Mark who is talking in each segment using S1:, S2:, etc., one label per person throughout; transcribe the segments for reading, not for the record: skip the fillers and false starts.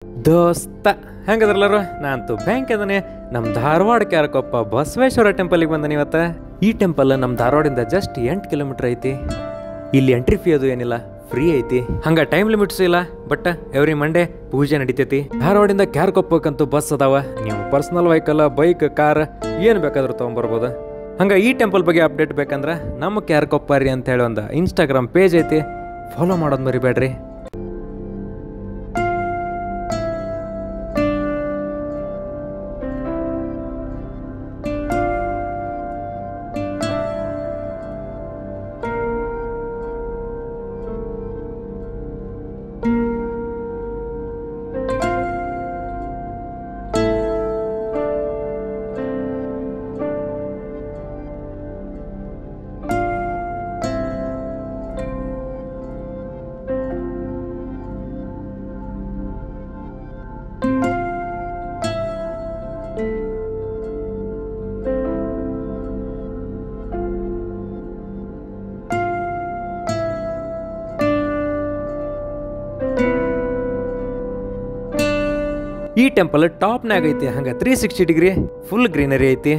S1: ದೋಸ್ತ ಹೆಂಗದ್ರಲ್ಲರು ನಾನಂತೂ ಬ್ಯಾಂಕ್ ಅದನೆ ನಮ್ಮ ಧಾರವಾಡ ಕ್ಯಾರಕೊಪ್ಪ ಬಸವೇಶ್ವರ ಟೆಂಪಲಿಗೆ ಬಂದನಿ ಇವತ್ತು. ಈ ಟೆಂಪಲ್ ನಮ್ಮ ಧಾರವಾಡಿಂದ ಜಸ್ಟ್ 8 ಕಿಲೋಮೀಟರ್ ಐತಿ. ಇಲ್ಲಿ ಎಂಟ್ರಿ ಫೀ ಅದು ಏನಿಲ್ಲ, ಫ್ರೀ ಐತಿ. ಹಂಗ ಟೈಮ್ ಲಿಮಿಟ್ಸ್ ಇಲ್ಲ, ಬಟ್ ಎವ್ರಿ ಮಂಡೇ ಪೂಜೆ ನಡಿತೈತಿ. ಧಾರವಾಡಿಂದ ಕ್ಯಾರಕೊಪ್ಪಕ್ಕಂತೂ ಬಸ್ ಅದಾವ. ನೀವು ಪರ್ಸನಲ್ ವೆಹಿಕಲ್, ಬೈಕ್, ಕಾರ್ ಏನು ಬೇಕಾದ್ರೂ ತೊಗೊಂಬರ್ಬೋದು. ಹಂಗ ಈ ಟೆಂಪಲ್ ಬಗ್ಗೆ ಅಪ್ಡೇಟ್ ಬೇಕಂದ್ರೆ ನಮ್ಮ ಕ್ಯಾರಕೊಪ್ಪಾರಿ ಅಂತ ಹೇಳಿ ಒಂದು ಇನ್ಸ್ಟಾಗ್ರಾಮ್ ಪೇಜ್ ಐತಿ, ಫಾಲೋ ಮಾಡೋದು ಮರಿಬೇಡ್ರಿ. ಈ ಟೆಂಪಲ್ ಟಾಪ್ನಾಗ ಐತಿ. ಹಂಗ 360 ಡಿಗ್ರಿ ಫುಲ್ ಗ್ರೀನರಿ ಐತಿ.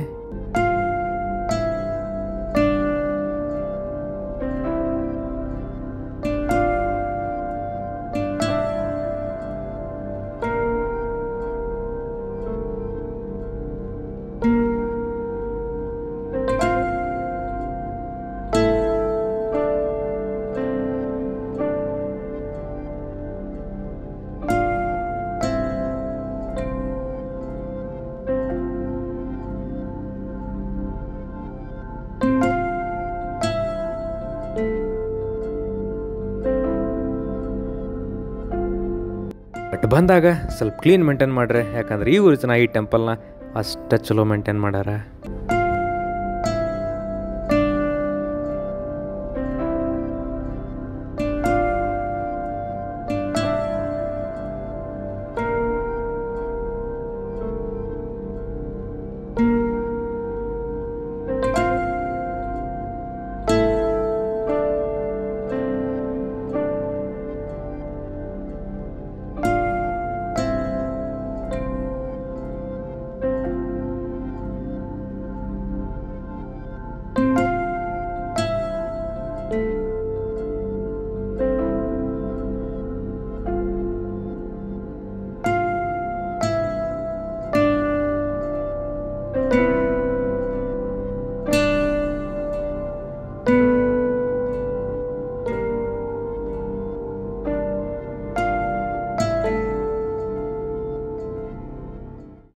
S1: ಬಟ್ ಬಂದಾಗ ಸ್ವಲ್ಪ ಕ್ಲೀನ್ ಮೇಂಟೈನ್ ಮಾಡ್ರಿ, ಯಾಕಂದ್ರೆ ಈ ಊರಿನ ಈ ಟೆಂಪಲ್ನ ಅಷ್ಟ ಚಲೋ ಮೇಂಟೈನ್ ಮಾಡ್ಯಾರ.